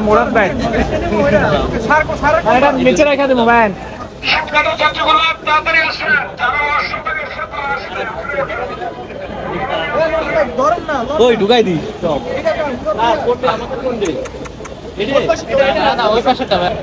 মুরাদ ভাই এটা নিচে রেখে দেবো ভাই ওই ঢুকাই দি ওই পাশেটা ভাই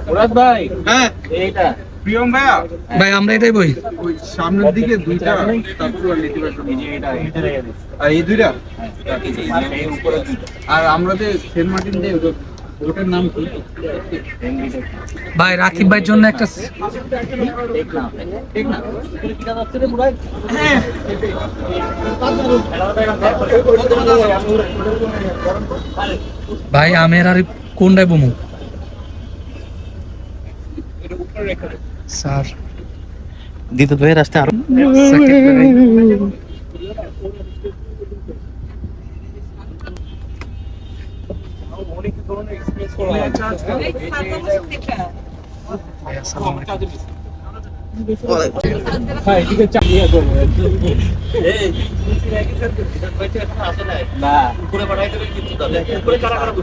মুরাদ ভাই হ্যাঁ এইটা প্রিয়ম ভাইয়া ভাই আমরা এটাই বই ওই সামনের দিকে দুইটা তারপর আর এই দুইটা আর আমরা যে সেন্ট মার্টিন দিয়ে ওটার নাম কি ভাই রাকিব ভাইয়ের জন্য একটা ভাই আমের আর কোনটাই বমু স্যার দিতে তো এর রাস্তা আর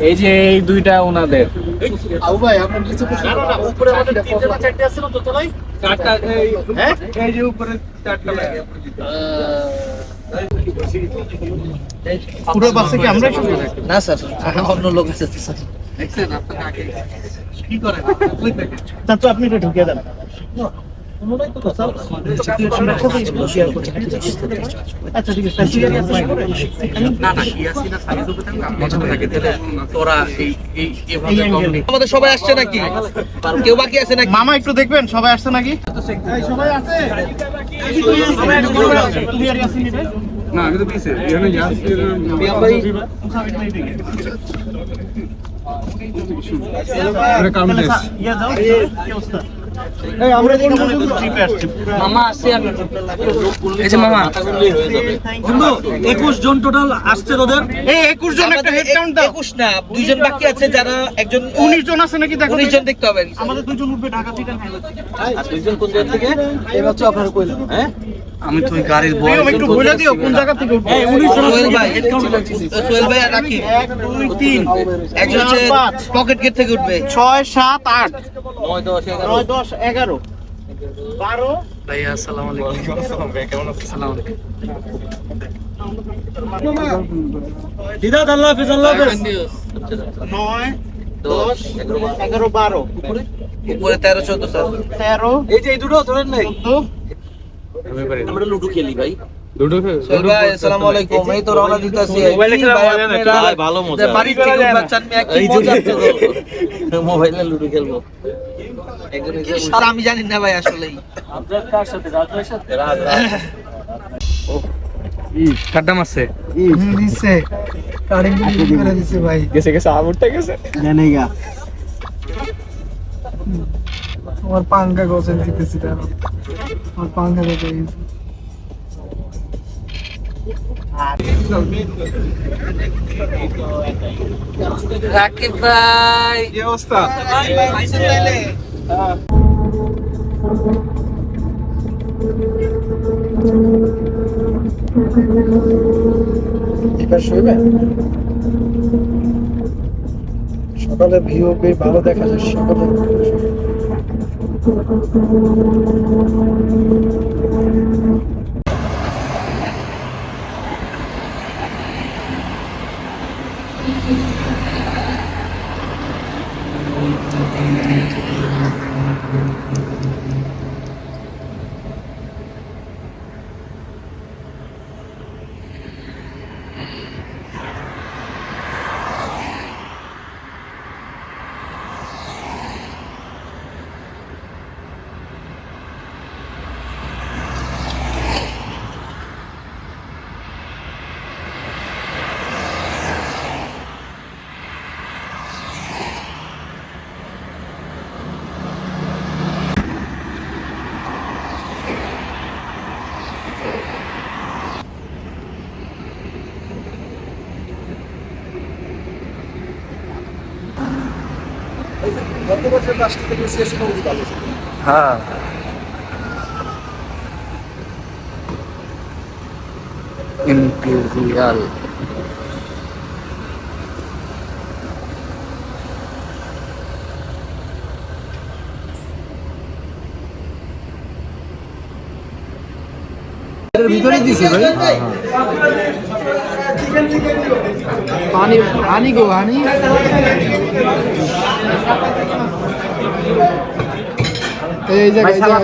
এই যে এই দুইটা ওনাদের এই যে উপরে চারটা লাগে পুরো বাসে কি আমরা না স্যার অন্য লোক আছে স্যার দেখছেন আপনাকে আগে কি করে তা তো আপনি এটা ঢুকিয়ে দেন আচ্ছা ঠিক আছে আমাদের সবাই আসছে নাকি কেউ বাকি আছে নাকি মামা একটু দেখবেন সবাই আসছে নাকি সবাই আছে না আমি তো পিছে এখানে ইয়াসির ভাই আরে কাম দেশ ইয়া দাও কি অবস্থা এই আমরা কোন ট্রিপে আসছি মামা আসছে এই যে মামা বন্ধু 21 জন টোটাল আসছে তোদের এই 21 জন একটা হেড কাউন্ট দাও 21 না দুইজন বাকি আছে যারা একজন 19 জন আছে নাকি দেখো 19 জন দেখতে হবে আমাদের দুইজন উঠবে ঢাকা থেকে আর দুইজন কোন জায়গা থেকে এই হচ্ছে আপনারা কইলাম হ্যাঁ আমি তো গাড়ির বয় একটু বলে দিও কোন জায়গা থেকে উঠবে এই 19 জন সোহেল ভাই হেড কাউন্ট লাগছে সোহেল ভাই আর রাকিব 1 2 3 একজন হচ্ছে পকেট গেট থেকে উঠবে 6 7 8 9 10 11 12 ভাইয়া আসসালামু আলাইকুম আসসালাম ভাই কেমন আছেন আসসালামু আলাইকুম দিদা আল্লাহ হাফেজ আল্লাহ হাফেজ 9 10 11 12 উপরে 13 14 স্যার 13 এই যে এই দুটো ধরেন নাই 14 আমরা লুডো খেলি ভাই লুডো খেলি ভাই আসসালামু আলাইকুম এই তো রওনা দিতেছি মোবাইলে খেলা মজা না ভাই ভালো মজা বাড়ি থেকে বাচ্চান মে কি মজা আছে মোবাইলে লুডো খেলবো স্যার আমি জানি না ভাই আসলেই আপনার কার সাথে রাজের সাথে রাজ ও কাডাম আছে দিছে কারিং করে দিছে ভাই গেছে গেছে আবুরটা গেছে জানেগা আমার পাঙ্কা গোছেন দিতেছি তার আমার পাঙ্কা দিতে গেছে রাকিব ভাই কি অবস্থা পাইছেন তাইলে এবার শুইবেন সকালে ভিউ বেশ ভালো দেখা যায় সকালে বছর রাষ্ট্র থেকে শেষ করে ভালো। হ্যাঁ ইম্পেরিয়াল ভিতরে দিছে ভাই পানি পানি গো পানি এই জায়গায় সালাদ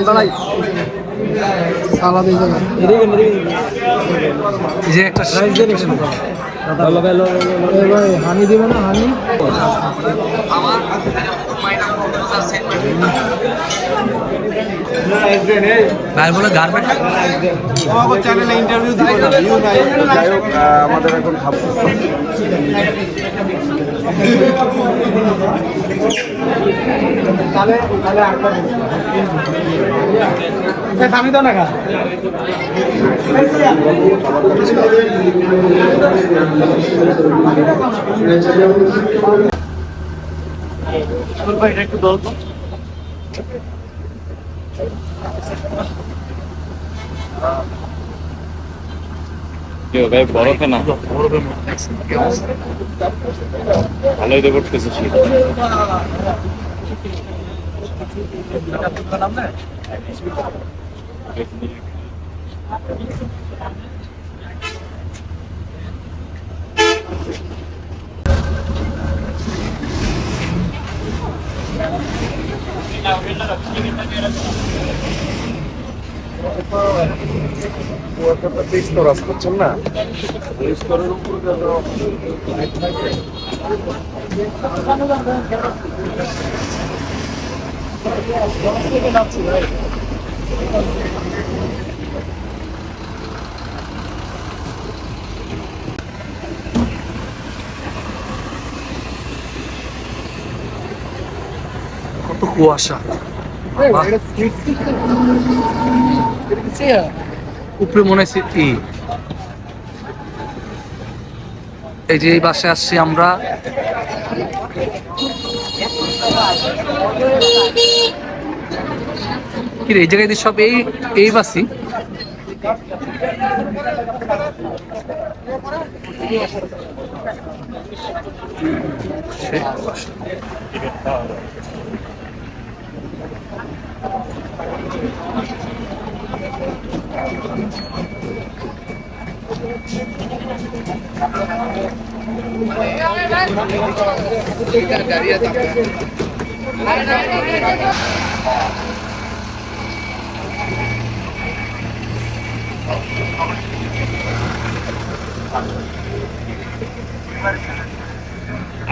এই জায়গায় যে একটা ভাই হানি দিব না হানি ভাই বলে গার্মেন্ট আমাদের চ্যানেলে ইন্টারভিউ দিব না ভিউ নাই যাই হোক আমাদের এখন খাবো তাহলে তাহলে আটটা এই পানি দাও না খা ভাই একটু দল তো ভাই বরফে না ভালোই তো করতেছে না কত কুয়াশা উপরে মনে হচ্ছে এই যে এই বাসে আসছি আমরা কি রে এই জায়গায় সব এই বাসই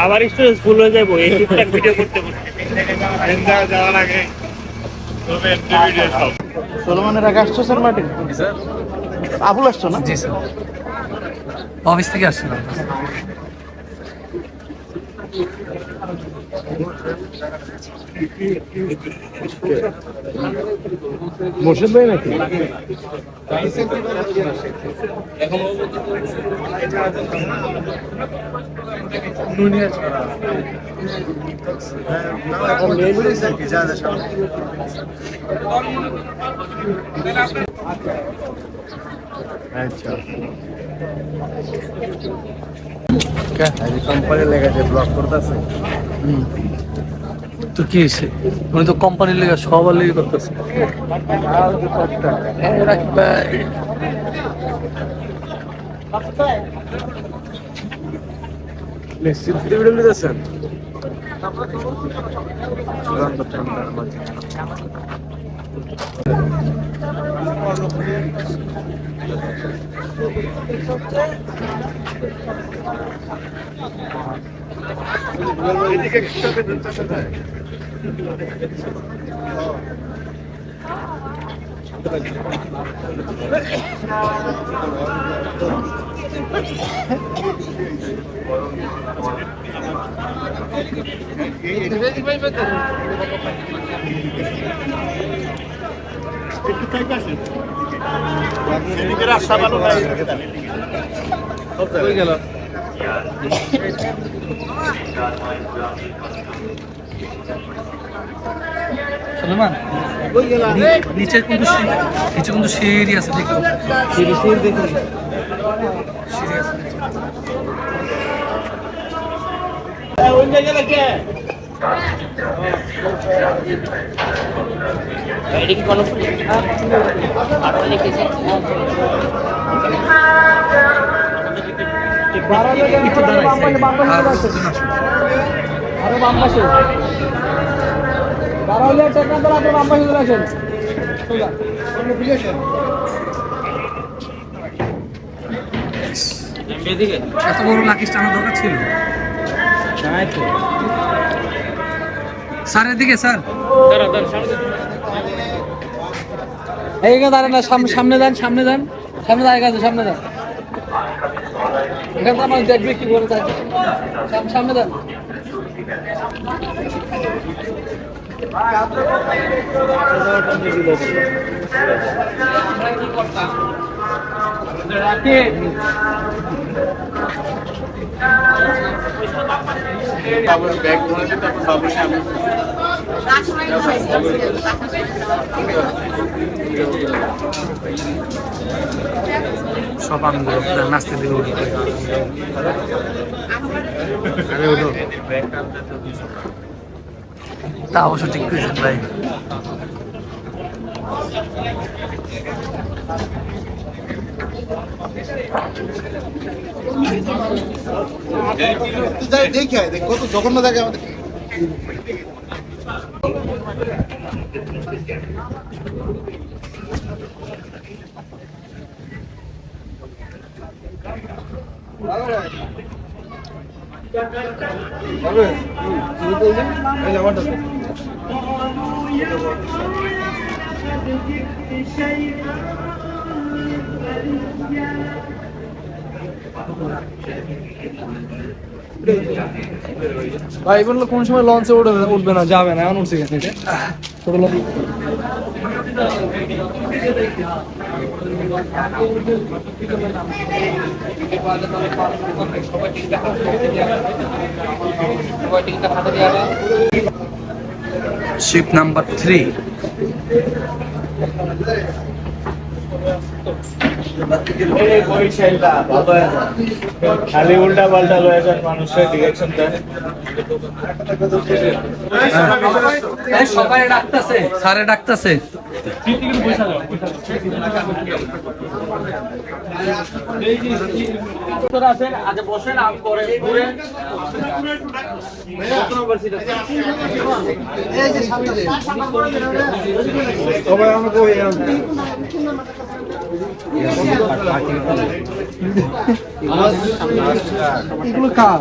আবার স্টোরেজ ফুল হয়ে যাবো এই টুকটাক ভিডিও করতে করতে যাওয়ার আগে সোলোমানের আগে আসছো স্যার মার্টিন আবুল আসছো না জি স্যার অফিস থেকে আসছিলাম মোর্শেদ ভাই নাকি আচ্ছা কোম্পানি লেগেছে ব্লক করতেছে তো কি হয়েছে উনি তো কোম্পানির লেগে সবার লেগে করতেছে নিশ্চিত ভিডিও নিতেছেন রাস্তা ভালো হয়ে গেল সুলেমান নিচে কিন্তু সিঁড়ি আছে দেখো সিঁড়ি দেখো সিঁড়ি আছে এটা কি কোনো আরো লিখেছে আরে বাম পাশে বারো হলে চেক না করে বাম পাশে চলে আসেন এত বড় লাকিস টানার দরকার ছিল স্যার এদিকে স্যার এইখানে দাঁড়ান না সামনে যান সামনে দাঁড়িয়ে গেছে সামনে যান এখানে তো আমার দেখবে কি করে থাকে সামনে যান ব্যাগ ধরেছে তারপর সামনে আমি সব আনন্দ নাচতে দিল তা অবশ্য ঠিক করেছেন ভাই দেখে কত জঘন্য থাকে আমাদের ভাই বললো কোন সময় লঞ্চে উঠবে না যাবে না এখন উঠছে গেছে ছোট লঞ্চ শিপ নাম্বার 3 খালি উল্টা পাল্টা লয়ে যান মানুষের ডিরেকশন দেয় সবাই ডাকতেছে স্যারে ডাকতেছে আচ্ছা বসেন আম করে ঘুরে সবাই আমাকে ওই এগুলো খা